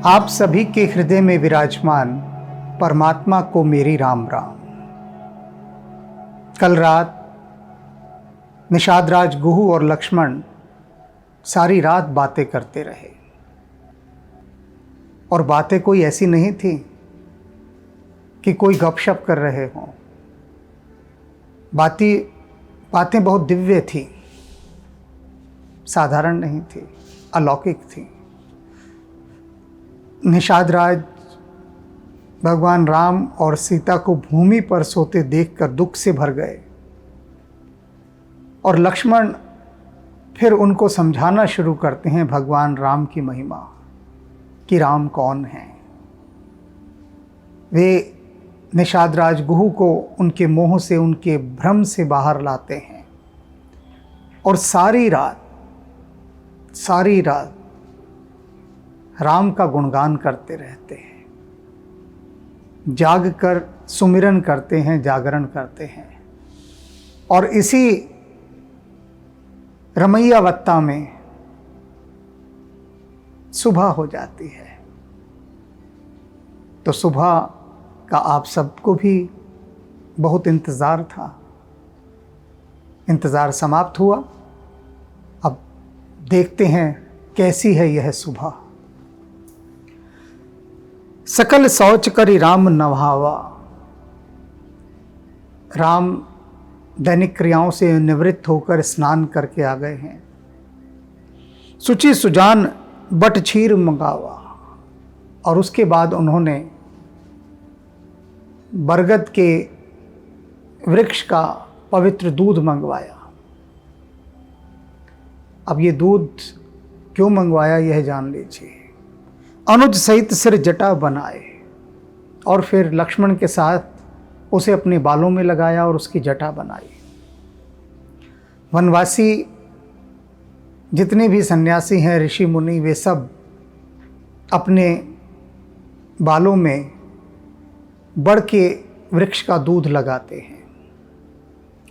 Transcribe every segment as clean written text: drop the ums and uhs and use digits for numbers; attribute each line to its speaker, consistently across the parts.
Speaker 1: आप सभी के हृदय में विराजमान परमात्मा को मेरी राम राम। कल रात निषाद राज गुहू और लक्ष्मण सारी रात बातें करते रहे और बातें कोई ऐसी नहीं थी कि कोई गपशप कर रहे हों। बातें बहुत दिव्य थी, साधारण नहीं थी, अलौकिक थी। निषाद राज भगवान राम और सीता को भूमि पर सोते देखकर दुख से भर गए और लक्ष्मण फिर उनको समझाना शुरू करते हैं भगवान राम की महिमा कि राम कौन है। वे निषाद राज गुहू को उनके मोह से, उनके भ्रम से बाहर लाते हैं और सारी रात राम का गुणगान करते रहते हैं, जाग कर सुमिरन करते हैं, जागरण करते हैं। और इसी रमैयावत्ता में सुबह हो जाती है। तो सुबह का आप सबको भी बहुत इंतज़ार था। इंतज़ार समाप्त हुआ। अब देखते हैं कैसी है यह सुबह। सकल शौच करी राम नभावा। राम दैनिक क्रियाओं से निवृत्त होकर स्नान करके आ गए हैं। सुचि सुजान बट क्षीर मंगावा। और उसके बाद उन्होंने बरगद के वृक्ष का पवित्र दूध मंगवाया। अब ये दूध क्यों मंगवाया यह जान लीजिए। अनुज सहित सिर जटा बनाए और फिर लक्ष्मण के साथ उसे अपने बालों में लगाया और उसकी जटा बनाई। वनवासी जितने भी सन्यासी हैं, ऋषि मुनि, वे सब अपने बालों में बड़ के वृक्ष का दूध लगाते हैं।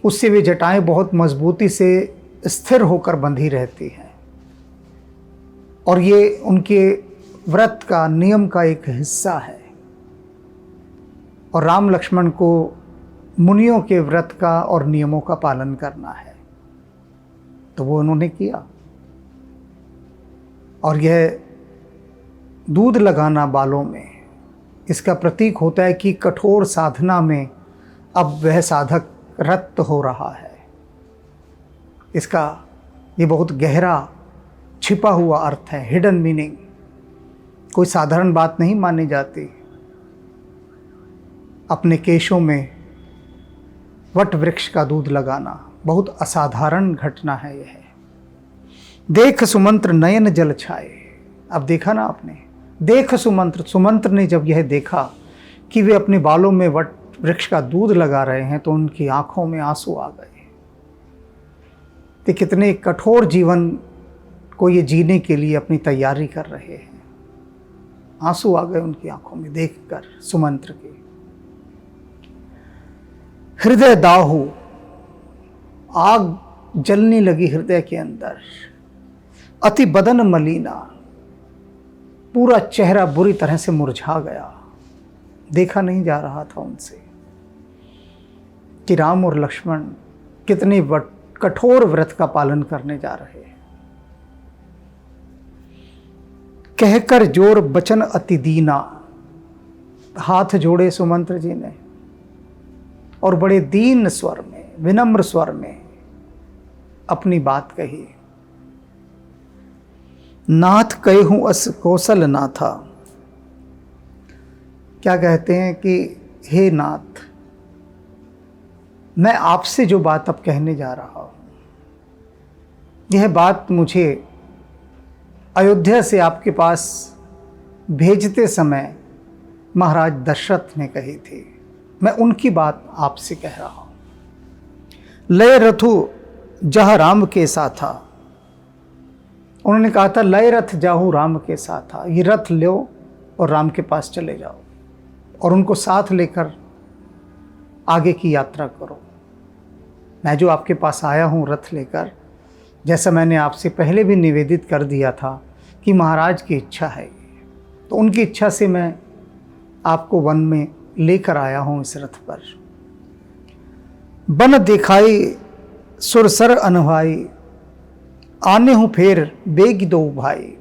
Speaker 1: उससे वे जटाएं बहुत मजबूती से स्थिर होकर बंधी रहती हैं और ये उनके व्रत का, नियम का एक हिस्सा है। और राम लक्ष्मण को मुनियों के व्रत का और नियमों का पालन करना है, तो वो उन्होंने किया। और यह दूध लगाना बालों में, इसका प्रतीक होता है कि कठोर साधना में अब वह साधक रत हो रहा है। इसका ये बहुत गहरा छिपा हुआ अर्थ है, हिडन मीनिंग। कोई साधारण बात नहीं मानी जाती। अपने केशों में वट वृक्ष का दूध लगाना बहुत असाधारण घटना है यह। देख सुमंत्र नयन जल छाए। अब देखा ना आपने, देख सुमंत्र ने जब यह देखा कि वे अपने बालों में वट वृक्ष का दूध लगा रहे हैं तो उनकी आंखों में आंसू आ गए। कि कितने कठोर जीवन को ये जीने के लिए अपनी तैयारी कर रहे हैं। आंसू आ गए उनकी आंखों में देखकर सुमंत्र के। हृदय दाहु, आग जलने लगी हृदय के अंदर। अति बदन मलिना, पूरा चेहरा बुरी तरह से मुरझा गया। देखा नहीं जा रहा था उनसे कि राम और लक्ष्मण कितने कठोर व्रत का पालन करने जा रहे हैं। कहकर जोर बचन अति दीना, हाथ जोड़े सुमंत्र जी ने और बड़े दीन स्वर में, विनम्र स्वर में अपनी बात कही। नाथ कहूं अस कौशल नाथा। क्या कहते हैं कि हे नाथ, मैं आपसे जो बात अब कहने जा रहा हूं, यह बात मुझे अयोध्या से आपके पास भेजते समय महाराज दशरथ ने कही थी। मैं उनकी बात आपसे कह रहा हूं। लय रथु जह राम के साथा। उन्होंने कहा था लय रथ जाहू राम के साथा। ये रथ लो और राम के पास चले जाओ और उनको साथ लेकर आगे की यात्रा करो। मैं जो आपके पास आया हूं रथ लेकर, जैसा मैंने आपसे पहले भी निवेदित कर दिया था कि महाराज की इच्छा है तो उनकी इच्छा से मैं आपको वन में लेकर आया हूं इस रथ पर। बन दिखाई सुरसर अनभाई, आने हूं फेर बेग दो भाई।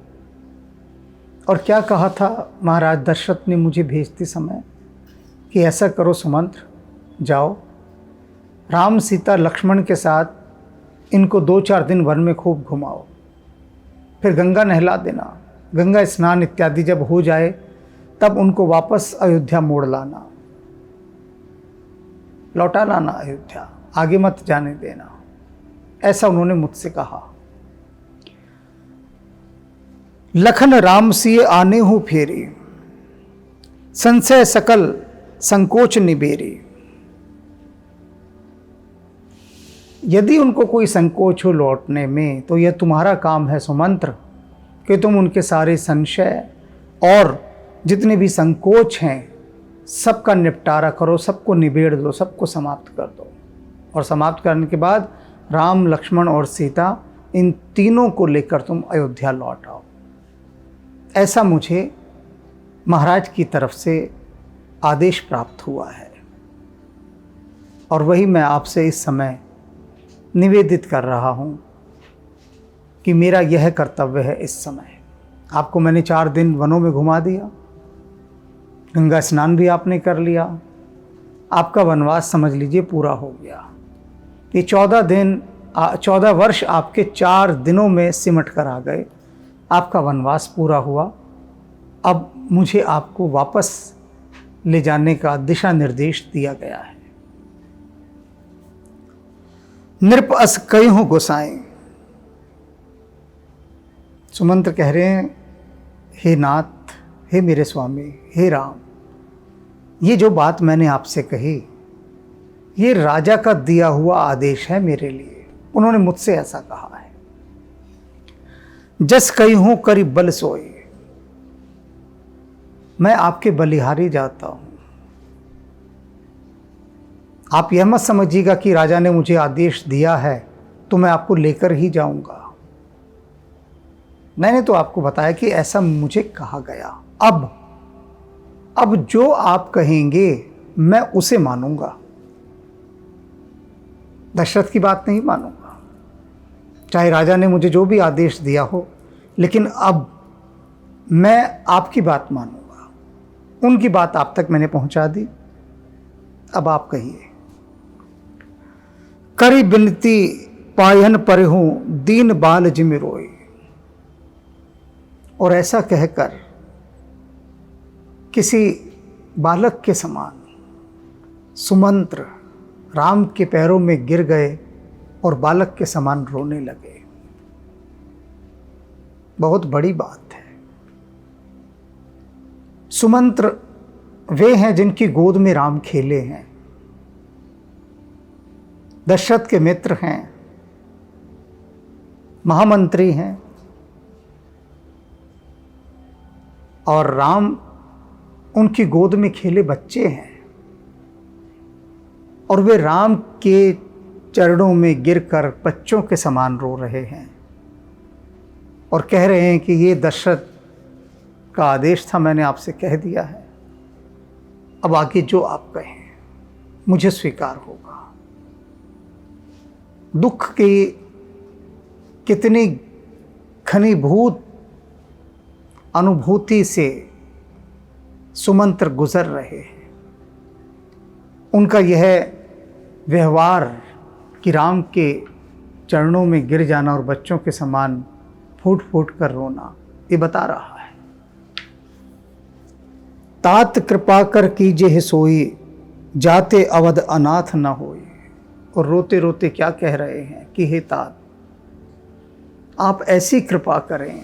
Speaker 1: और क्या कहा था महाराज दशरथ ने मुझे भेजते समय कि ऐसा करो सुमंत्र, जाओ राम सीता लक्ष्मण के साथ इनको 2-4 दिन वन में खूब घुमाओ, फिर गंगा नहला देना, गंगा स्नान इत्यादि जब हो जाए तब उनको वापस अयोध्या मोड़ लाना, लौटा लाना अयोध्या, आगे मत जाने देना। ऐसा उन्होंने मुझसे कहा। लखन राम सिए आने हूँ फेरी, संशय सकल संकोच निबेरी। यदि उनको कोई संकोच हो लौटने में तो यह तुम्हारा काम है सुमंत्र, कि तुम उनके सारे संशय और जितने भी संकोच हैं सबका निपटारा करो, सबको निबेड़ दो, सबको समाप्त कर दो। और समाप्त करने के बाद राम लक्ष्मण और सीता इन तीनों को लेकर तुम अयोध्या लौट आओ। ऐसा मुझे महाराज की तरफ से आदेश प्राप्त हुआ है और वही मैं आपसे इस समय निवेदित कर रहा हूँ कि मेरा यह कर्तव्य है। इस समय आपको मैंने 4 दिन वनों में घुमा दिया, गंगा स्नान भी आपने कर लिया, आपका वनवास समझ लीजिए पूरा हो गया। ये 14 वर्ष आपके 4 दिनों में सिमट कर आ गए, आपका वनवास पूरा हुआ। अब मुझे आपको वापस ले जाने का दिशा निर्देश दिया गया है। नृप अस कई हूं गोसाएं, सुमंत्र कह रहे हैं हे नाथ, हे मेरे स्वामी, हे राम, ये जो बात मैंने आपसे कही ये राजा का दिया हुआ आदेश है मेरे लिए। उन्होंने मुझसे ऐसा कहा है। जस कही हूं करीब बल सोई, मैं आपके बलिहारी जाता हूं। आप यह मत समझिएगा कि राजा ने मुझे आदेश दिया है तो मैं आपको लेकर ही जाऊंगा। मैंने तो आपको बताया कि ऐसा मुझे कहा गया। अब जो आप कहेंगे मैं उसे मानूंगा, दशरथ की बात नहीं मानूंगा, चाहे राजा ने मुझे जो भी आदेश दिया हो। लेकिन अब मैं आपकी बात मानूंगा। उनकी बात आप तक मैंने पहुंचा दी, अब आप कहिए। करी बिनती पायन पर हूं दीन बाल जिम रोई। और ऐसा कहकर किसी बालक के समान सुमंत्र राम के पैरों में गिर गए और बालक के समान रोने लगे। बहुत बड़ी बात है। सुमंत्र वे हैं जिनकी गोद में राम खेले हैं, दशरथ के मित्र हैं, महामंत्री हैं, और राम उनकी गोद में खेले बच्चे हैं। और वे राम के चरणों में गिरकर बच्चों के समान रो रहे हैं और कह रहे हैं कि ये दशरथ का आदेश था, मैंने आपसे कह दिया है, अब आगे जो आप कहें मुझे स्वीकार होगा। दुख की कितनी घनीभूत अनुभूति से सुमंत्र गुजर रहे हैं। उनका यह व्यवहार कि राम के चरणों में गिर जाना और बच्चों के समान फूट फूट कर रोना, ये बता रहा है। तात कृपा कर कीजिए सोई, जाते अवध अनाथ न होई। और रोते रोते क्या कह रहे हैं कि हे तात, आप ऐसी कृपा करें,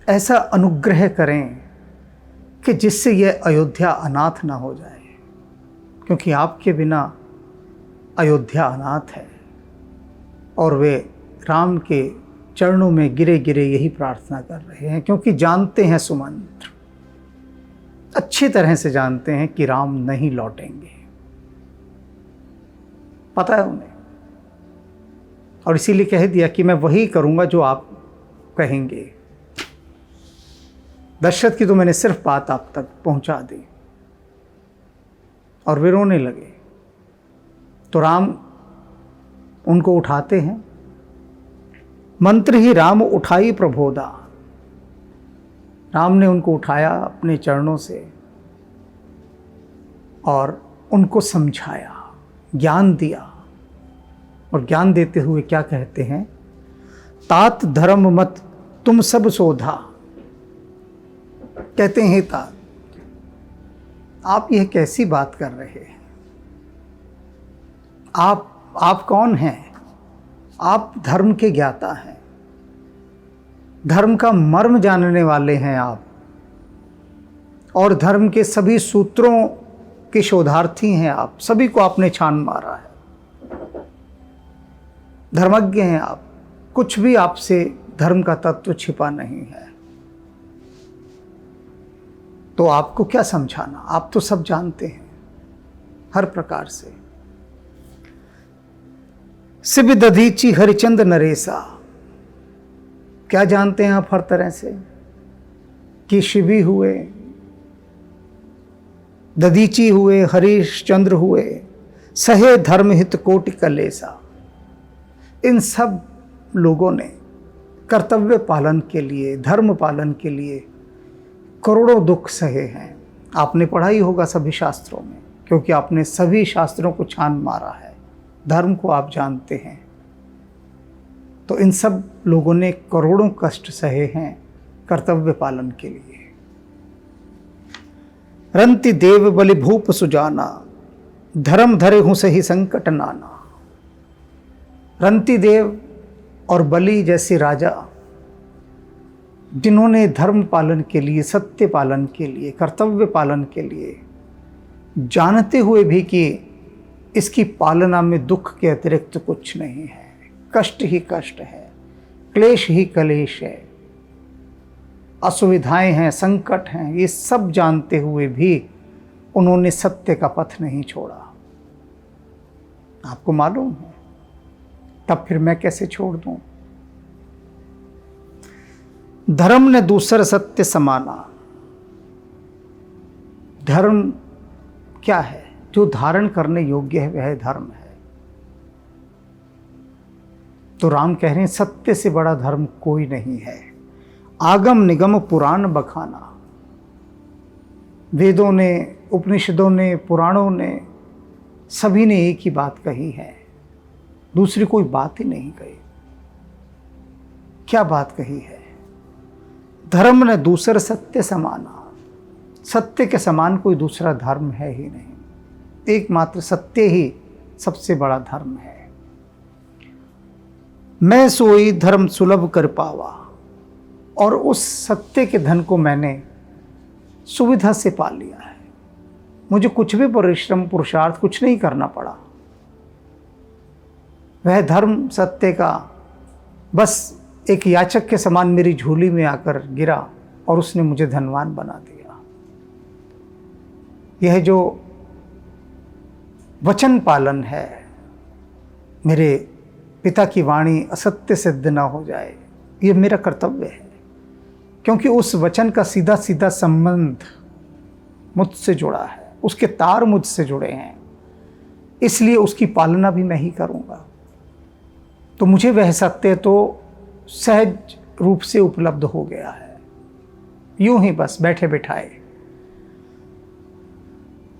Speaker 1: ऐसा अनुग्रह करें कि जिससे यह अयोध्या अनाथ ना हो जाए, क्योंकि आपके बिना अयोध्या अनाथ है। और वे राम के चरणों में गिरे गिरे यही प्रार्थना कर रहे हैं, क्योंकि जानते हैं सुमंत्र, अच्छी तरह से जानते हैं कि राम नहीं लौटेंगे, पता है उन्हें। और इसीलिए कह दिया कि मैं वही करूंगा जो आप कहेंगे। दशरथ की तो मैंने सिर्फ बात आप तक पहुंचा दी। और वे रोने लगे। तो राम उनको उठाते हैं। मंत्र ही राम उठाई प्रबोधा। राम ने उनको उठाया अपने चरणों से और उनको समझाया, ज्ञान दिया। और ज्ञान देते हुए क्या कहते हैं? तात धर्म मत तुम सब शोधा। कहते हैं तात, आप यह कैसी बात कर रहे हैं? आप कौन हैं? आप धर्म के ज्ञाता हैं, धर्म का मर्म जानने वाले हैं आप, और धर्म के सभी सूत्रों के शोधार्थी हैं आप। सभी को आपने छान मारा है, धर्मज्ञ हैं आप। कुछ भी आपसे धर्म का तत्व छिपा नहीं है। तो आपको क्या समझाना, आप तो सब जानते हैं हर प्रकार से। सिब दधीची हरिचंद नरेसा। क्या जानते हैं आप हर तरह से कि शिवी हुए, दधीची हुए, हरिश्चंद्र हुए, सहे धर्म हित कोटि कलेसा। इन सब लोगों ने कर्तव्य पालन के लिए, धर्म पालन के लिए करोड़ों दुख सहे हैं। आपने पढ़ा ही होगा सभी शास्त्रों में, क्योंकि आपने सभी शास्त्रों को छान मारा है, धर्म को आप जानते हैं। तो इन सब लोगों ने करोड़ों कष्ट सहे हैं कर्तव्य पालन के लिए। रंति देव बलि भूप सुजाना, धर्म धरे हूं सही संकट नाना। रंति देव और बलि जैसे राजा, जिन्होंने धर्म पालन के लिए, सत्य पालन के लिए, कर्तव्य पालन के लिए, जानते हुए भी कि इसकी पालना में दुख के अतिरिक्त कुछ नहीं है, कष्ट ही कष्ट है, क्लेश ही क्लेश है, असुविधाएं हैं, संकट हैं, ये सब जानते हुए भी उन्होंने सत्य का पथ नहीं छोड़ा। आपको मालूम है, तब फिर मैं कैसे छोड़ दूं? धर्म ने दूसर सत्य समाना। धर्म क्या है? जो धारण करने योग्य है वह धर्म है। तो राम कह रहे हैं सत्य से बड़ा धर्म कोई नहीं है। आगम निगम पुराण बखाना। वेदों ने, उपनिषदों ने, पुराणों ने, सभी ने एक ही बात कही है, दूसरी कोई बात ही नहीं कही। क्या बात कही है? धर्म ने दूसर सत्य समाना। सत्य के समान कोई दूसरा धर्म है ही नहीं, एकमात्र सत्य ही सबसे बड़ा धर्म है। मैं सोई धर्म सुलभ कर पावा। और उस सत्य के धन को मैंने सुविधा से पा लिया है। मुझे कुछ भी परिश्रम, पुरुषार्थ कुछ नहीं करना पड़ा। वह धर्म सत्य का बस एक याचक के समान मेरी झोली में आकर गिरा और उसने मुझे धनवान बना दिया। यह जो वचन पालन है, मेरे पिता की वाणी असत्य सिद्ध ना हो जाए, यह मेरा कर्तव्य है। क्योंकि उस वचन का सीधा सीधा संबंध मुझसे जुड़ा है, उसके तार मुझसे जुड़े हैं, इसलिए उसकी पालना भी मैं ही करूँगा। तो मुझे वह सत्य तो सहज रूप से उपलब्ध हो गया है, यूं ही बस बैठे बिठाए।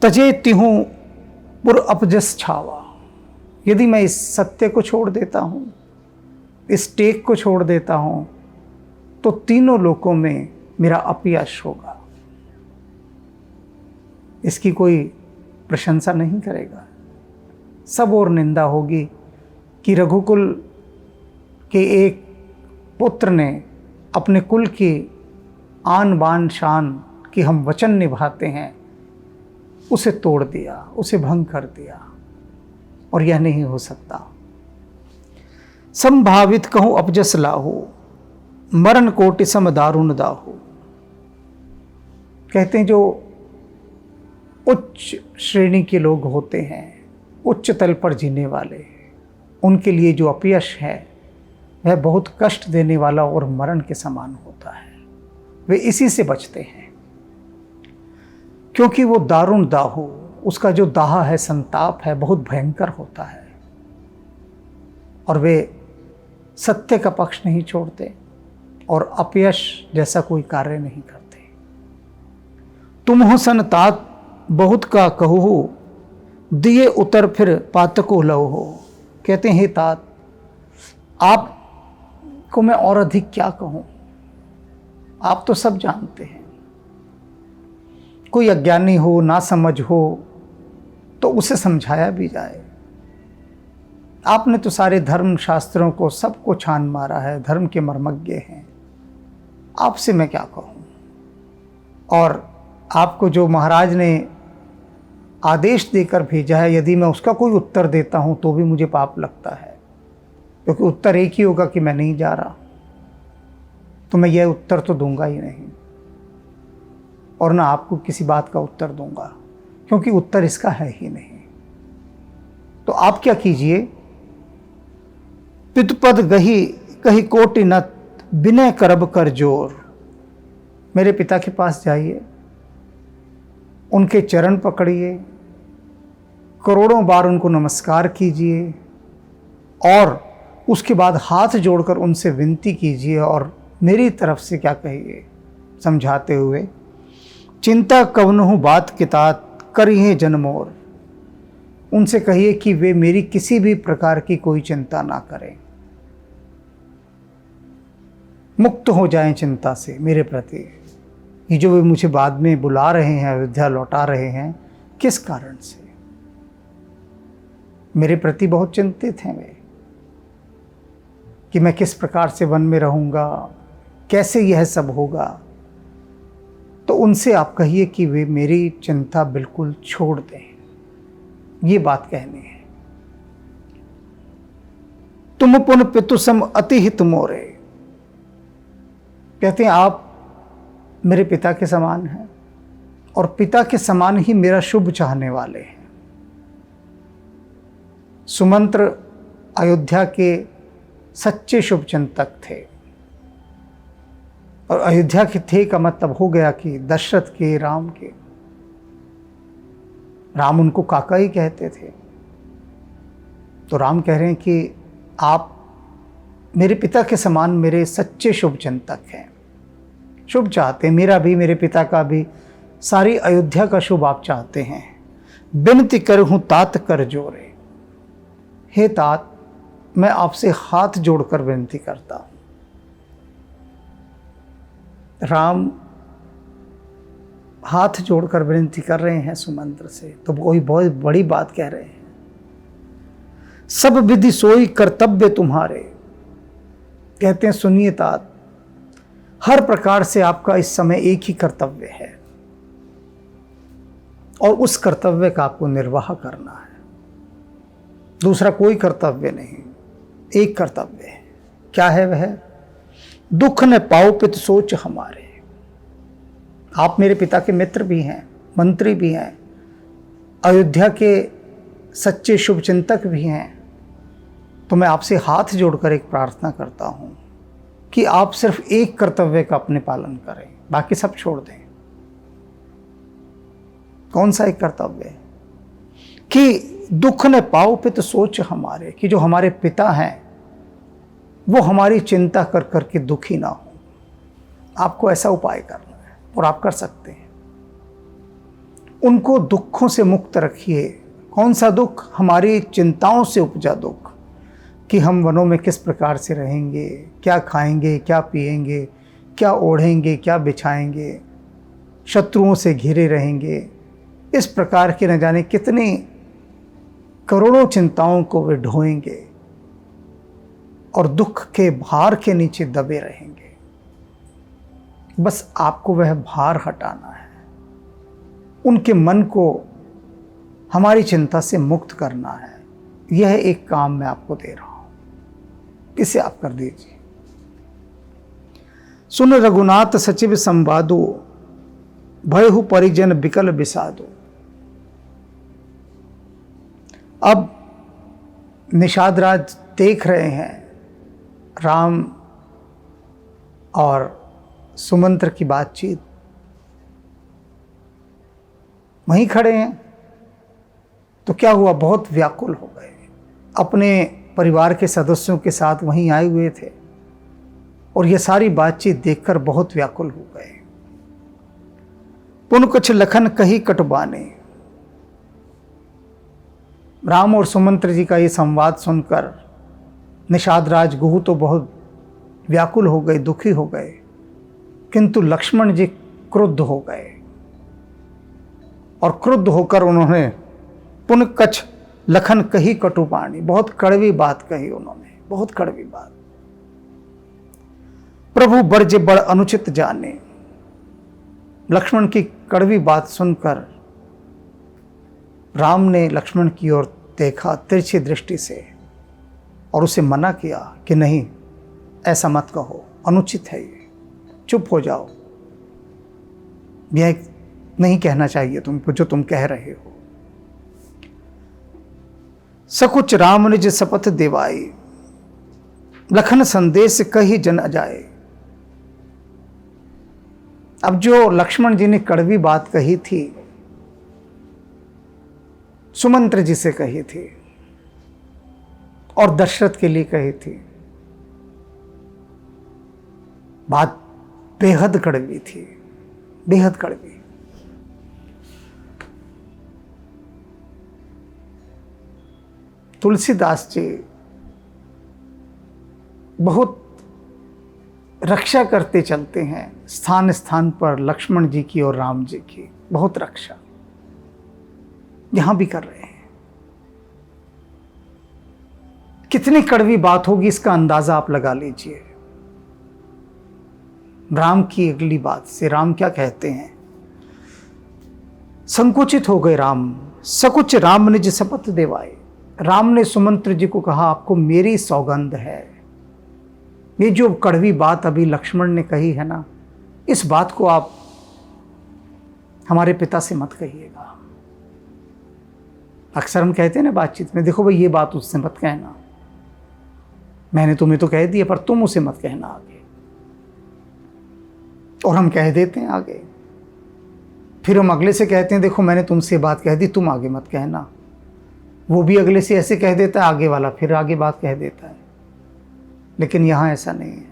Speaker 1: तजे तिहूं पुर अपजस छावा। यदि मैं इस सत्य को छोड़ देता हूं, इस टेक को छोड़ देता हूं, तो तीनों लोकों में मेरा अपयश होगा। इसकी कोई प्रशंसा नहीं करेगा, सब और निंदा होगी कि रघुकुल के एक पुत्र ने अपने कुल की आन बान शान की हम वचन निभाते हैं, उसे तोड़ दिया, उसे भंग कर दिया, और यह नहीं हो सकता। संभावित कहूं अपजस लाहू, मरण कोटि सम दारुण दाहू। कहते हैं जो उच्च श्रेणी के लोग होते हैं, उच्च तल पर जीने वाले, उनके लिए जो अपयश है वह बहुत कष्ट देने वाला और मरण के समान होता है। वे इसी से बचते हैं, क्योंकि वो दारुण दाहु, उसका जो दाह है, संताप है, बहुत भयंकर होता है। और वे सत्य का पक्ष नहीं छोड़ते और अपयश जैसा कोई कार्य नहीं करते। तुम हो सन तात बहुत का कहू, दिए उतर फिर पातको लव हो। कहते हैं, तात आपको मैं और अधिक क्या कहूं, आप तो सब जानते हैं। कोई अज्ञानी हो, ना समझ हो तो उसे समझाया भी जाए। आपने तो सारे धर्म शास्त्रों को सबको छान मारा है, धर्म के मर्मज्ञ हैं, आपसे मैं क्या कहूं। और आपको जो महाराज ने आदेश देकर भेजा है, यदि मैं उसका कोई उत्तर देता हूं तो भी मुझे पाप लगता है, क्योंकि उत्तर एक ही होगा कि मैं नहीं जा रहा, तो मैं यह उत्तर तो दूंगा ही नहीं, और ना आपको किसी बात का उत्तर दूंगा, क्योंकि उत्तर इसका है ही नहीं। तो आप क्या कीजिए, पितुपद गही कही कोटि नत, विनय करब कर जोर। मेरे पिता के पास जाइए, उनके चरण पकड़िए, करोड़ों बार उनको नमस्कार कीजिए, और उसके बाद हाथ जोड़कर उनसे विनती कीजिए और मेरी तरफ से क्या कहिए, समझाते हुए, चिंता कवनहु बात के तात करिए जनमोर। उनसे कहिए कि वे मेरी किसी भी प्रकार की कोई चिंता ना करें, मुक्त हो जाएं चिंता से मेरे प्रति। ये जो वे मुझे बाद में बुला रहे हैं, अयोध्या लौटा रहे हैं, किस कारण से? मेरे प्रति बहुत चिंतित हैं वे कि मैं किस प्रकार से वन में रहूंगा, कैसे यह सब होगा। तो उनसे आप कहिए कि वे मेरी चिंता बिल्कुल छोड़ दें, ये बात कहनी है। तुम पुन पितुसम अति हित मोरे। कहते हैं, आप मेरे पिता के समान हैं और पिता के समान ही मेरा शुभ चाहने वाले हैं। सुमंत्र अयोध्या के सच्चे शुभ चिंतक थे, और अयोध्या के थे का मतलब हो गया कि दशरथ के, राम के। राम उनको काका ही कहते थे, तो राम कह रहे हैं कि आप मेरे पिता के समान मेरे सच्चे शुभ चिंतक हैं, शुभ चाहते हैं, मेरा भी, मेरे पिता का भी, सारी अयोध्या का शुभ आप चाहते हैं। बिनती करहूं तात कर जोरे। हे तात, मैं आपसे हाथ जोड़कर विनती करता हूं। राम हाथ जोड़कर विनती कर रहे हैं सुमंत्र से, तो कोई बहुत बड़ी बात कह रहे हैं। सब विधि सोई कर्तव्य तुम्हारे। कहते हैं, सुनिए तात, हर प्रकार से आपका इस समय एक ही कर्तव्य है, और उस कर्तव्य का आपको निर्वाह करना है। दूसरा कोई कर्तव्य नहीं, एक कर्तव्य है। क्या है वह? दुख न पाओ पित सोच हमारे। आप मेरे पिता के मित्र भी हैं, मंत्री भी हैं, अयोध्या के सच्चे शुभ चिंतक भी हैं, तो मैं आपसे हाथ जोड़कर एक प्रार्थना करता हूं कि आप सिर्फ एक कर्तव्य का अपने पालन करें, बाकी सब छोड़ दें। कौन सा एक कर्तव्य? कि दुख न पाओ पित सोच हमारे, कि जो हमारे पिता हैं वो हमारी चिंता कर करके दुखी ना हो। आपको ऐसा उपाय करना है और आप कर सकते हैं। उनको दुखों से मुक्त रखिए। कौन सा दुख? हमारी चिंताओं से उपजा दुख, कि हम वनों में किस प्रकार से रहेंगे, क्या खाएंगे, क्या पिएंगे, क्या ओढ़ेंगे, क्या बिछाएंगे, शत्रुओं से घिरे रहेंगे। इस प्रकार के न जाने कितनी करोड़ों चिंताओं को वे ढोएंगे और दुख के भार के नीचे दबे रहेंगे। बस आपको वह भार हटाना है, उनके मन को हमारी चिंता से मुक्त करना है। यह एक काम मैं आपको दे रहा हूं, इसे आप कर दीजिए। सुन रघुनाथ सचिव संवादो, भयहु परिजन बिकल बिसादो। अब निषाद राज देख रहे हैं राम और सुमंत्र की बातचीत। वहीं खड़े हैं तो क्या हुआ, बहुत व्याकुल हो गए। अपने परिवार के सदस्यों के साथ वहीं आए हुए थे और यह सारी बातचीत देखकर बहुत व्याकुल हो गए। पुन कुछ लखन कही कटुबाने। राम और सुमंत्र जी का ये संवाद सुनकर निषाद राज गुहू तो बहुत व्याकुल हो गए, दुखी हो गए, किंतु लक्ष्मण जी क्रुद्ध हो गए और क्रुद्ध होकर उन्होंने पुन कछ लखन कही कटुबानी, बहुत कड़वी बात कही उन्होंने, बहुत कड़वी बात। प्रभु बरज बड़ अनुचित जाने। लक्ष्मण की कड़वी बात सुनकर राम ने लक्ष्मण की ओर देखा तिरछी दृष्टि से और उसे मना किया कि नहीं, ऐसा मत कहो, अनुचित है ये, चुप हो जाओ, यह नहीं कहना चाहिए तुमको जो तुम कह रहे हो। सकुच राम निज शपथ देवाई, लखन संदेश कही जन जाए। अब जो लक्ष्मण जी ने कड़वी बात कही थी, सुमंत्र जी से कही थी और दशरथ के लिए कही थी, बात बेहद कड़वी थी, बेहद कड़वी। तुलसीदास जी बहुत रक्षा करते चलते हैं स्थान स्थान पर, लक्ष्मण जी की और राम जी की बहुत रक्षा यहां भी कर रहे हैं। कितनी कड़वी बात होगी इसका अंदाजा आप लगा लीजिए। राम की अगली बात से राम क्या कहते हैं, संकुचित हो गए राम, सकुच राम निज शपथ देवाए। राम ने सुमंत्र जी को कहा, आपको मेरी सौगंध है, ये जो कड़वी बात अभी लक्ष्मण ने कही है ना, इस बात को आप हमारे पिता से मत कहिएगा। अक्सर हम कहते हैं ना बातचीत में, देखो भाई ये बात उससे मत कहना, मैंने तुम्हें तो कह दिया पर तुम उसे मत कहना आगे। और हम कह देते हैं आगे, फिर हम अगले से कहते हैं देखो मैंने तुमसे बात कह दी, तुम आगे मत कहना। वो भी अगले से ऐसे कह देता है, आगे वाला फिर आगे बात कह देता है। लेकिन यहां ऐसा नहीं है।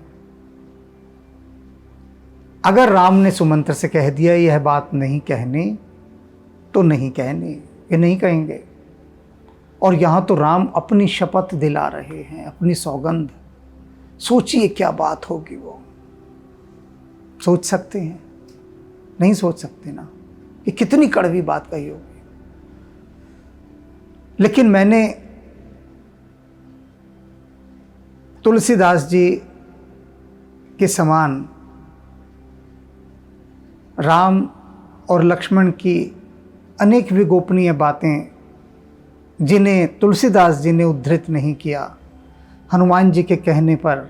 Speaker 1: अगर राम ने सुमंत्र से कह दिया यह बात नहीं कहनी, तो नहीं कहनी, ये नहीं कहेंगे। और यहां तो राम अपनी शपथ दिला रहे हैं, अपनी सौगंध। सोचिए क्या बात होगी वो। सोच सकते हैं? नहीं सोच सकते ना, कि कितनी कड़वी बात कही होगी। लेकिन मैंने तुलसीदास जी के समान राम और लक्ष्मण की अनेक विगोपनीय बातें, जिन्हें तुलसीदास जी ने उद्धृत नहीं किया, हनुमान जी के कहने पर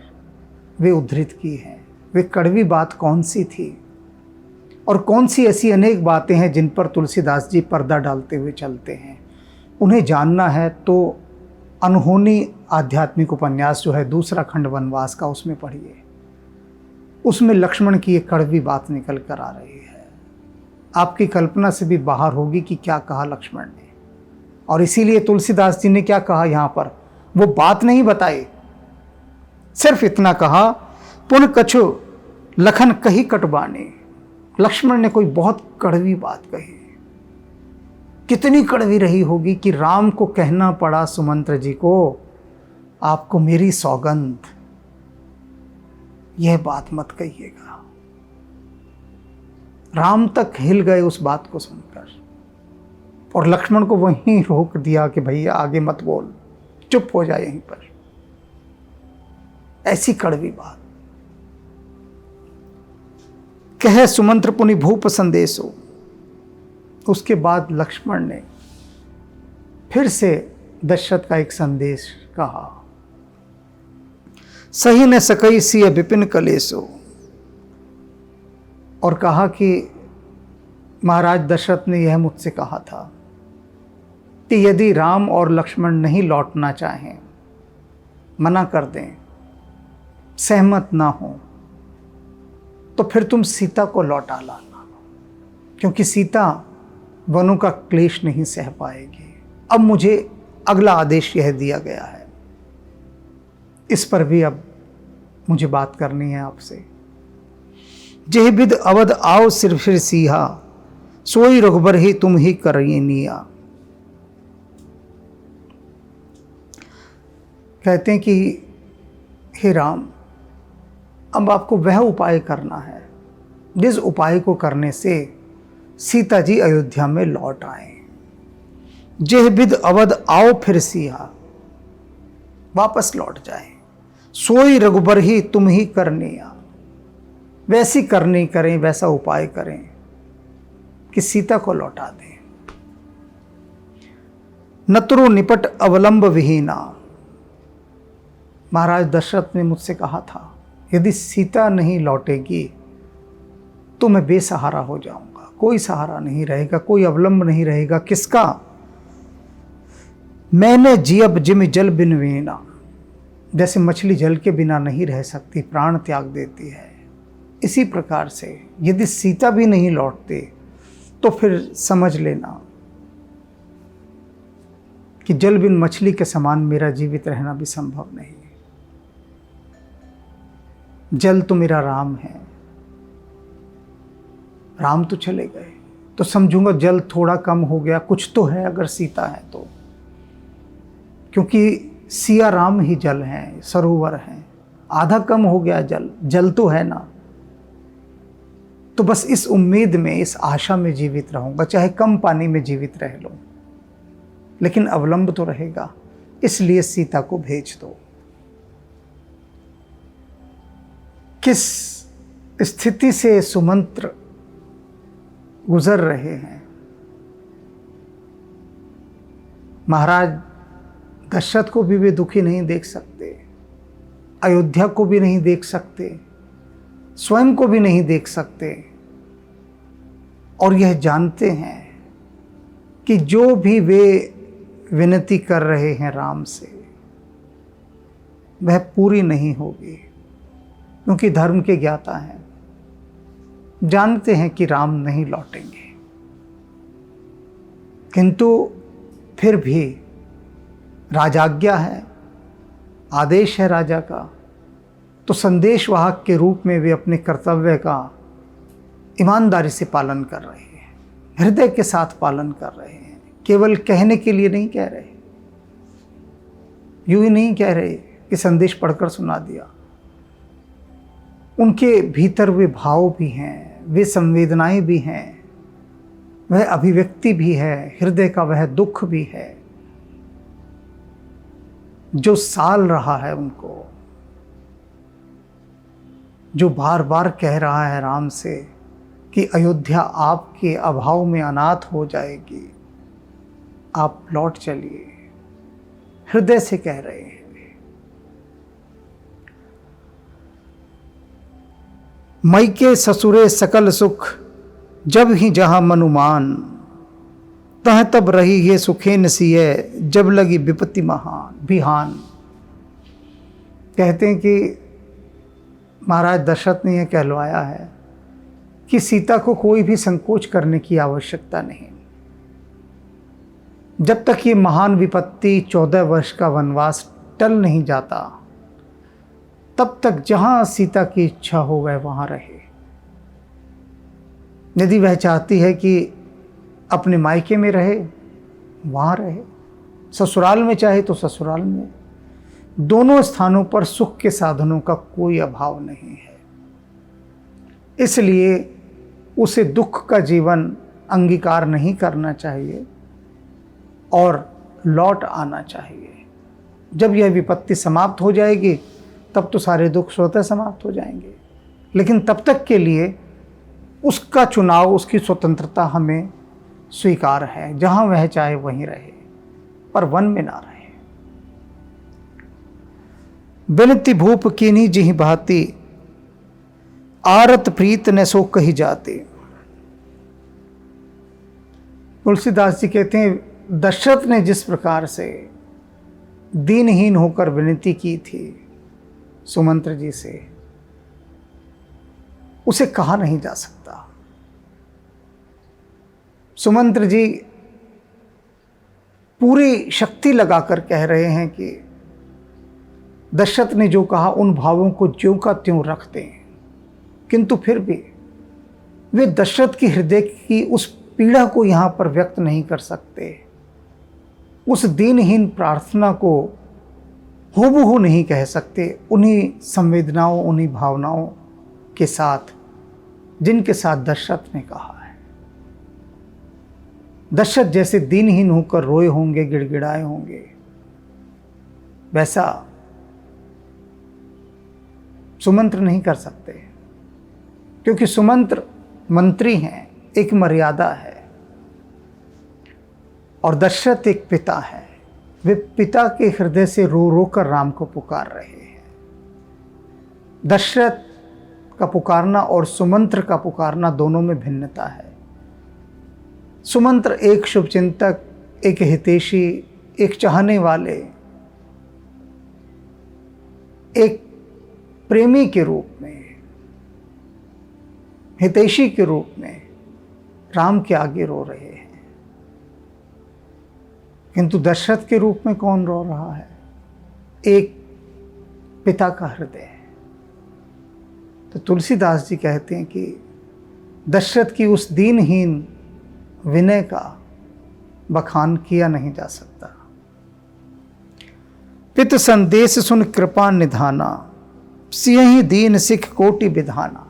Speaker 1: वे उद्धृत की हैं। वे कड़वी बात कौन सी थी और कौन सी ऐसी अनेक बातें हैं जिन पर तुलसीदास जी पर्दा डालते हुए चलते हैं। उन्हें जानना है तो अनहोनी आध्यात्मिक उपन्यास जो है दूसरा खंड वनवास का, उसमें पढ़िए। उसमें लक्ष्मण की एक कड़वी बात निकल कर आ रही है, आपकी कल्पना से भी बाहर होगी कि क्या कहा लक्ष्मण ने। और इसीलिए तुलसीदास जी ने क्या कहा यहाँ पर, वो बात नहीं बताई, सिर्फ इतना कहा, पुन कछु लखन कही कटबाने। लक्ष्मण ने कोई बहुत कड़वी बात कही। कितनी कड़वी रही होगी कि राम को कहना पड़ा सुमंत्र जी को, आपको मेरी सौगंध, यह बात मत कहिएगा। राम तक हिल गए उस बात को सुनकर, और लक्ष्मण को वहीं रोक दिया कि भैया आगे मत बोल, चुप हो जाए यहीं पर। ऐसी कड़वी बात। कहे सुमंत्र पुनि भूप संदेशो। उसके बाद लक्ष्मण ने फिर से दशरथ का एक संदेश कहा, सही न सकई सिय विपिन कलेसो। और कहा कि महाराज दशरथ ने यह मुझसे कहा था कि यदि राम और लक्ष्मण नहीं लौटना चाहें, मना कर दें, सहमत ना हो, तो फिर तुम सीता को लौटा लाना, क्योंकि सीता वनों का क्लेश नहीं सह पाएगी। अब मुझे अगला आदेश यह दिया गया है, इस पर भी अब मुझे बात करनी है आपसे। जेह बिद अवध आओ सिर फिर सीहा, सोई रघुबर ही तुम ही करिनिया। कहते हैं कि हे राम, अब आपको वह उपाय करना है जिस उपाय को करने से सीता जी अयोध्या में लौट आए। जेह बिद अवध आओ फिर सिया, वापस लौट जाए। सोई रघुबर ही तुम ही करनिया, वैसी करनी करें, वैसा उपाय करें कि सीता को लौटा दें। नतरु निपट अवलंब विहीना, महाराज दशरथ ने मुझसे कहा था यदि सीता नहीं लौटेगी तो मैं बेसहारा हो जाऊंगा, कोई सहारा नहीं रहेगा, कोई अवलंब नहीं रहेगा। किसका? मैंने जियब जिम जल बिन वीना, जैसे मछली जल के बिना नहीं रह सकती, प्राण त्याग देती है, इसी प्रकार से यदि सीता भी नहीं लौटते तो फिर समझ लेना कि जल बिन मछली के समान मेरा जीवित रहना भी संभव नहीं। जल तो मेरा राम है, राम तो चले गए तो समझूंगा जल थोड़ा कम हो गया, कुछ तो है अगर सीता है तो, क्योंकि सिया राम ही जल हैं, सरोवर हैं, आधा कम हो गया जल, जल तो है ना। तो बस इस उम्मीद में, इस आशा में जीवित रहूंगा, चाहे कम पानी में जीवित रह लो, लेकिन अवलंब तो रहेगा, इसलिए सीता को भेज दो। किस स्थिति से सुमंत्र गुजर रहे हैं, महाराज दशरथ को भी वे दुखी नहीं देख सकते, अयोध्या को भी नहीं देख सकते, स्वयं को भी नहीं देख सकते, और यह जानते हैं कि जो भी वे विनती कर रहे हैं राम से वह पूरी नहीं होगी, क्योंकि धर्म के ज्ञाता हैं, जानते हैं कि राम नहीं लौटेंगे। किंतु फिर भी राजाज्ञा है, आदेश है राजा का, तो संदेशवाहक के रूप में वे अपने कर्तव्य का ईमानदारी से पालन कर रहे हैं, हृदय के साथ पालन कर रहे हैं। केवल कहने के लिए नहीं कह रहे, यूं ही नहीं कह रहे कि संदेश पढ़कर सुना दिया। उनके भीतर वे भाव भी हैं, वे संवेदनाएं भी हैं, वह अभिव्यक्ति भी है, हृदय का वह दुख भी है जो साल रहा है उनको, जो बार बार कह रहा है राम से कि अयोध्या आपके अभाव में अनाथ हो जाएगी, आप लौट चलिए, हृदय से कह रहे हैं। मई के ससुरे सकल सुख, जब ही जहां मनुमान, तह तब रही ये सुखेन सिय, जब लगी विपत्ति महान बिहान। कहते हैं कि महाराज दशरथ ने यह कहलवाया है कि सीता को कोई भी संकोच करने की आवश्यकता नहीं। जब तक ये महान विपत्ति 14 वर्ष का वनवास टल नहीं जाता, तब तक जहां सीता की इच्छा हो वह वहां रहे। यदि वह चाहती है कि अपने मायके में रहे, वहां रहे, ससुराल में चाहे तो ससुराल में, दोनों स्थानों पर सुख के साधनों का कोई अभाव नहीं है। इसलिए उसे दुख का जीवन अंगीकार नहीं करना चाहिए और लौट आना चाहिए। जब यह विपत्ति समाप्त हो जाएगी तब तो सारे दुख स्वतः समाप्त हो जाएंगे, लेकिन तब तक के लिए उसका चुनाव, उसकी स्वतंत्रता हमें स्वीकार है, जहां वह चाहे वहीं रहे, पर वन में ना रहे। बिनती भूप कीनी जिहि भाती, आरत प्रीत न सो कही जाते। तुलसीदास जी कहते हैं दशरथ ने जिस प्रकार से दीनहीन होकर विनती की थी सुमंत्र जी से, उसे कहा नहीं जा सकता। सुमंत्र जी पूरी शक्ति लगाकर कह रहे हैं कि दशरथ ने जो कहा उन भावों को ज्यों का त्यों रख दें, किंतु फिर भी वे दशरथ की हृदय की उस पीड़ा को यहाँ पर व्यक्त नहीं कर सकते, उस दीनहीन प्रार्थना को हूबहू नहीं कह सकते उन्हीं संवेदनाओं, उन्हीं भावनाओं के साथ जिनके साथ दशरथ ने कहा है। दशरथ जैसे दीनहीन होकर रोए होंगे, गिड़गिड़ाए होंगे, वैसा सुमंत्र नहीं कर सकते, क्योंकि सुमंत्र मंत्री हैं, एक मर्यादा है, और दशरथ एक पिता है। वे पिता के हृदय से रो रो कर राम को पुकार रहे हैं। दशरथ का पुकारना और सुमंत्र का पुकारना दोनों में भिन्नता है। सुमंत्र एक शुभचिंतक, एक हितैषी, एक चाहने वाले, एक प्रेमी के रूप में, हितैषी के रूप में राम के आगे रो रहे हैं, किंतु दशरथ के रूप में कौन रो रहा है? एक पिता का हृदय। तो तुलसीदास जी कहते हैं कि दशरथ की उस दीनहीन विनय का बखान किया नहीं जा सकता। पित संदेश सुन कृपा निधाना, सियहि दीन सिख कोटि विधाना।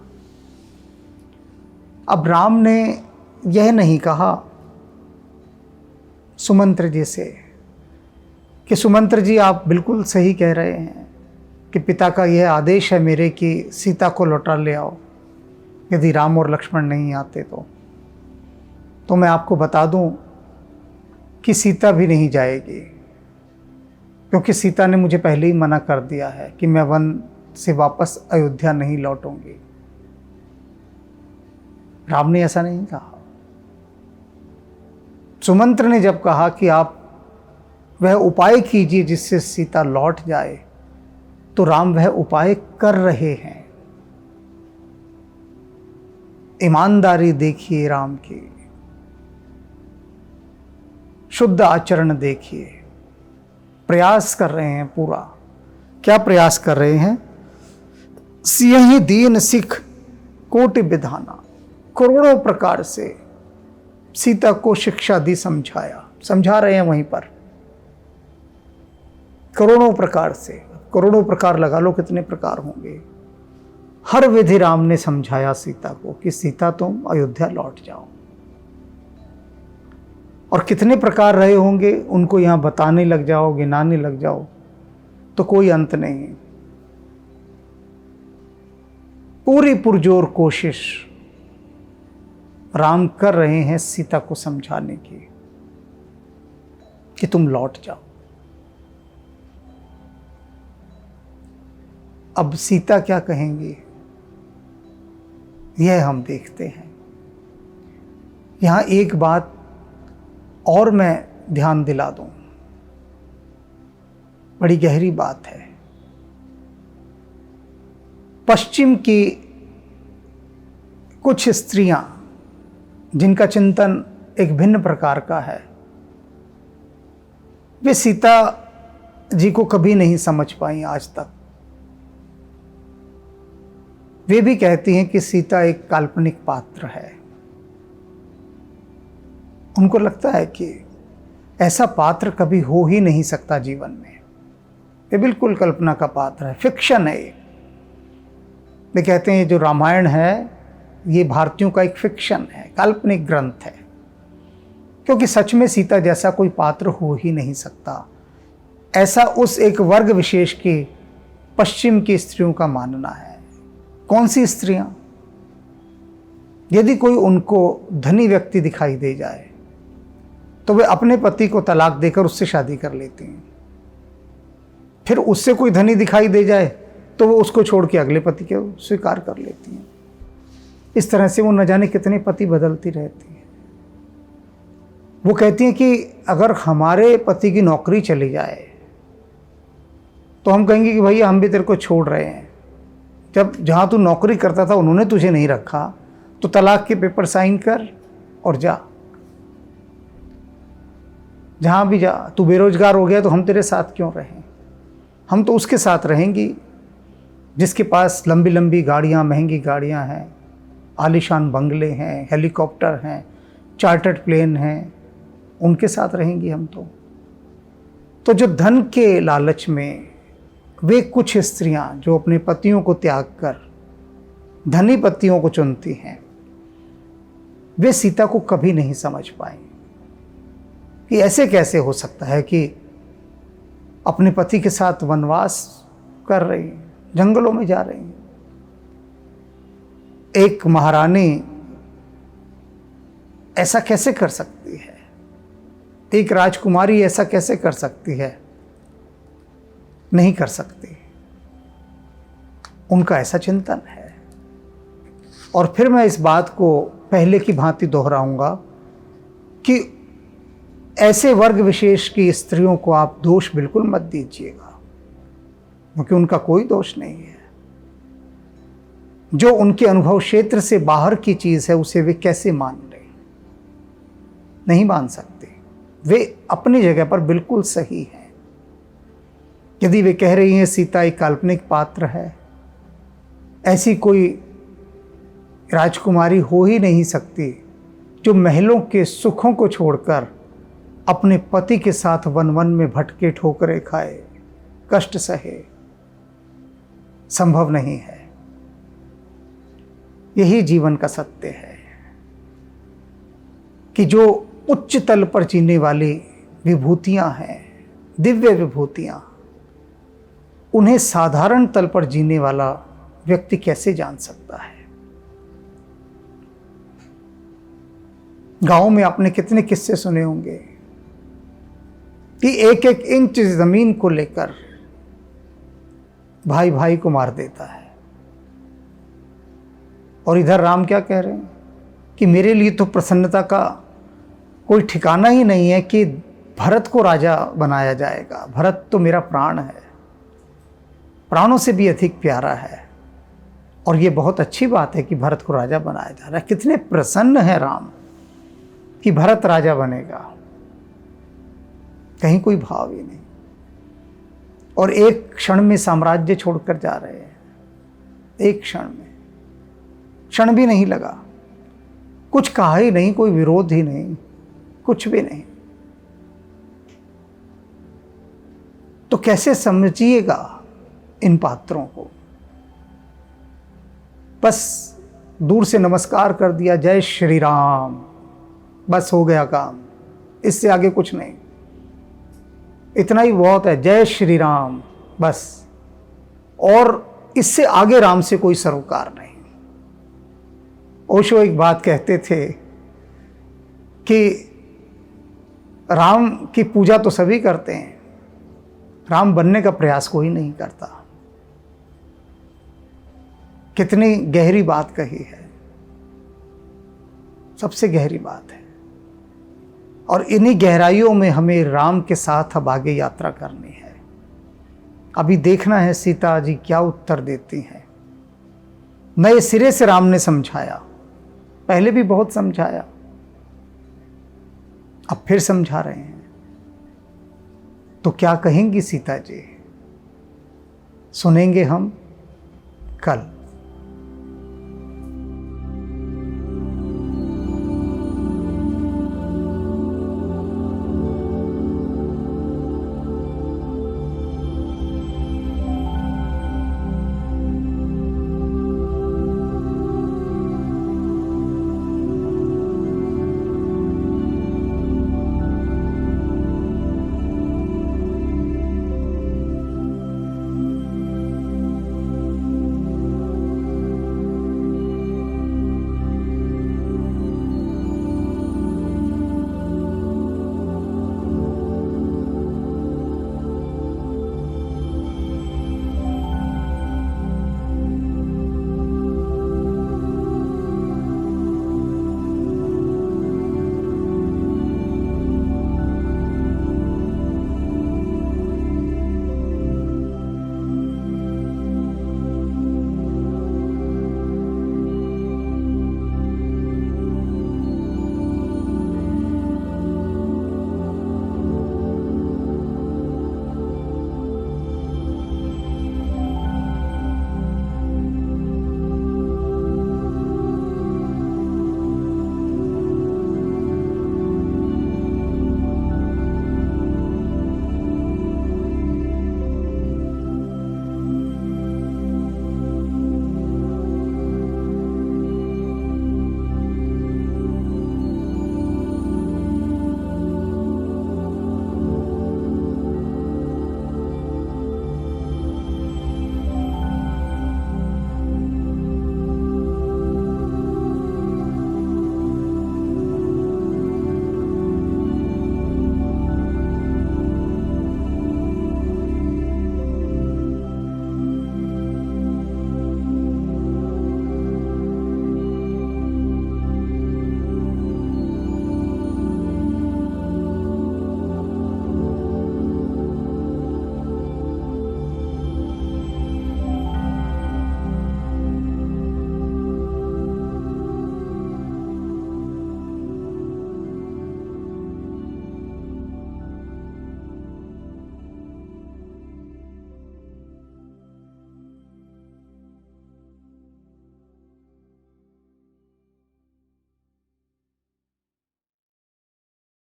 Speaker 1: अब राम ने यह नहीं कहा सुमंत्र जी से कि सुमंत्र जी आप बिल्कुल सही कह रहे हैं कि पिता का यह आदेश है मेरे कि सीता को लौटा ले आओ, यदि राम और लक्ष्मण नहीं आते तो मैं आपको बता दूं कि सीता भी नहीं जाएगी, क्योंकि सीता ने मुझे पहले ही मना कर दिया है कि मैं वन से वापस अयोध्या नहीं लौटूंगी। राम ने ऐसा नहीं कहा। सुमंत्र ने जब कहा कि आप वह उपाय कीजिए जिससे सीता लौट जाए, तो राम वह उपाय कर रहे हैं। ईमानदारी देखिए राम की, शुद्ध आचरण देखिए, प्रयास कर रहे हैं पूरा। क्या प्रयास कर रहे हैं? सियहि दीन सिख कोटि विधाना, करोड़ों प्रकार से सीता को शिक्षा दी, समझाया, समझा रहे हैं वहीं पर करोड़ों प्रकार से। करोड़ों प्रकार लगा लो, कितने प्रकार होंगे। हर विधि राम ने समझाया सीता को कि सीता तुम अयोध्या लौट जाओ। और कितने प्रकार रहे होंगे, उनको यहां बताने लग जाओ, गिनाने लग जाओ तो कोई अंत नहीं। पूरी पुरजोर कोशिश राम कर रहे हैं सीता को समझाने की कि तुम लौट जाओ। अब सीता क्या कहेंगी, यह हम देखते हैं। यहां एक बात और मैं ध्यान दिला दूं, बड़ी गहरी बात है। पश्चिम की कुछ स्त्रियां जिनका चिंतन एक भिन्न प्रकार का है, वे सीता जी को कभी नहीं समझ पाई आज तक। वे भी कहती हैं कि सीता एक काल्पनिक पात्र है। उनको लगता है कि ऐसा पात्र कभी हो ही नहीं सकता जीवन में, ये बिल्कुल कल्पना का पात्र है, फिक्शन है। वे कहते हैं जो रामायण है ये भारतीयों का एक फिक्शन है, काल्पनिक ग्रंथ है, क्योंकि सच में सीता जैसा कोई पात्र हो ही नहीं सकता। ऐसा उस एक वर्ग विशेष की पश्चिम की स्त्रियों का मानना है। कौन सी स्त्रियां? यदि कोई उनको धनी व्यक्ति दिखाई दे जाए तो वे अपने पति को तलाक देकर उससे शादी कर लेती हैं। फिर उससे कोई धनी दिखाई दे जाए तो वो उसको छोड़ के अगले पति को स्वीकार कर लेती हैं। इस तरह से वो न जाने कितने पति बदलती रहती हैं। वो कहती हैं कि अगर हमारे पति की नौकरी चली जाए तो हम कहेंगे कि भैया हम भी तेरे को छोड़ रहे हैं, जब जहाँ तू नौकरी करता था उन्होंने तुझे नहीं रखा, तो तलाक के पेपर साइन कर और जा। जहाँ भी जा, तू बेरोजगार हो गया तो हम तेरे साथ क्यों रहें? हम तो उसके साथ रहेंगी जिसके पास लंबी लंबी गाड़ियाँ, महंगी गाड़ियाँ हैं, आलीशान बंगले हैं, हेलीकॉप्टर हैं, चार्टर्ड प्लेन हैं, उनके साथ रहेंगी हम तो जो धन के लालच में वे कुछ स्त्रियां जो अपने पतियों को त्याग कर धनी पतियों को चुनती हैं, वे सीता को कभी नहीं समझ पाए कि ऐसे कैसे हो सकता है कि अपने पति के साथ वनवास कर रही हैं, जंगलों में जा रही हैं। एक महारानी ऐसा कैसे कर सकती है? एक राजकुमारी ऐसा कैसे कर सकती है? नहीं कर सकती। उनका ऐसा चिंतन है। और फिर मैं इस बात को पहले की भांति दोहराऊंगा कि ऐसे वर्ग विशेष की स्त्रियों को आप दोष बिल्कुल मत दीजिएगा, क्योंकि उनका कोई दोष नहीं है। जो उनके अनुभव क्षेत्र से बाहर की चीज है उसे वे कैसे मान लें? नहीं मान सकते। वे अपनी जगह पर बिल्कुल सही हैं। यदि वे कह रही हैं सीता एक काल्पनिक पात्र है, ऐसी कोई राजकुमारी हो ही नहीं सकती जो महलों के सुखों को छोड़कर अपने पति के साथ वन वन में भटके, ठोकरें खाए, कष्ट सहे। संभव नहीं है। यही जीवन का सत्य है कि जो उच्च तल पर जीने वाली विभूतियां हैं, दिव्य विभूतियां, उन्हें साधारण तल पर जीने वाला व्यक्ति कैसे जान सकता है? गांव में आपने कितने किस्से सुने होंगे कि एक एक इंच जमीन को लेकर भाई भाई को मार देता है। और इधर राम क्या कह रहे हैं कि मेरे लिए तो प्रसन्नता का कोई ठिकाना ही नहीं है कि भरत को राजा बनाया जाएगा। भरत तो मेरा प्राण है, प्राणों से भी अधिक प्यारा है, और ये बहुत अच्छी बात है कि भरत को राजा बनाया जा रहा है। कितने प्रसन्न है राम कि भरत राजा बनेगा। कहीं कोई भाव ही नहीं। और एक क्षण में साम्राज्य छोड़कर जा रहे हैं। एक क्षण में, क्षण भी नहीं लगा, कुछ कहा ही नहीं, कोई विरोध ही नहीं, कुछ भी नहीं। तो कैसे समझिएगा इन पात्रों को? बस दूर से नमस्कार कर दिया, जय श्री राम, बस हो गया काम, इससे आगे कुछ नहीं। इतना ही बहुत है, जय श्री राम, बस। और इससे आगे राम से कोई सरोकार नहीं। ओशो एक बात कहते थे कि राम की पूजा तो सभी करते हैं, राम बनने का प्रयास कोई नहीं करता। कितनी गहरी बात कही है, सबसे गहरी बात है। और इन्हीं गहराइयों में हमें राम के साथ अब आगे यात्रा करनी है। अभी देखना है सीता जी क्या उत्तर देती हैं। नए सिरे से राम ने समझाया, पहले भी बहुत समझाया, अब फिर समझा रहे हैं। तो क्या कहेंगी सीता जी, सुनेंगे हम कल।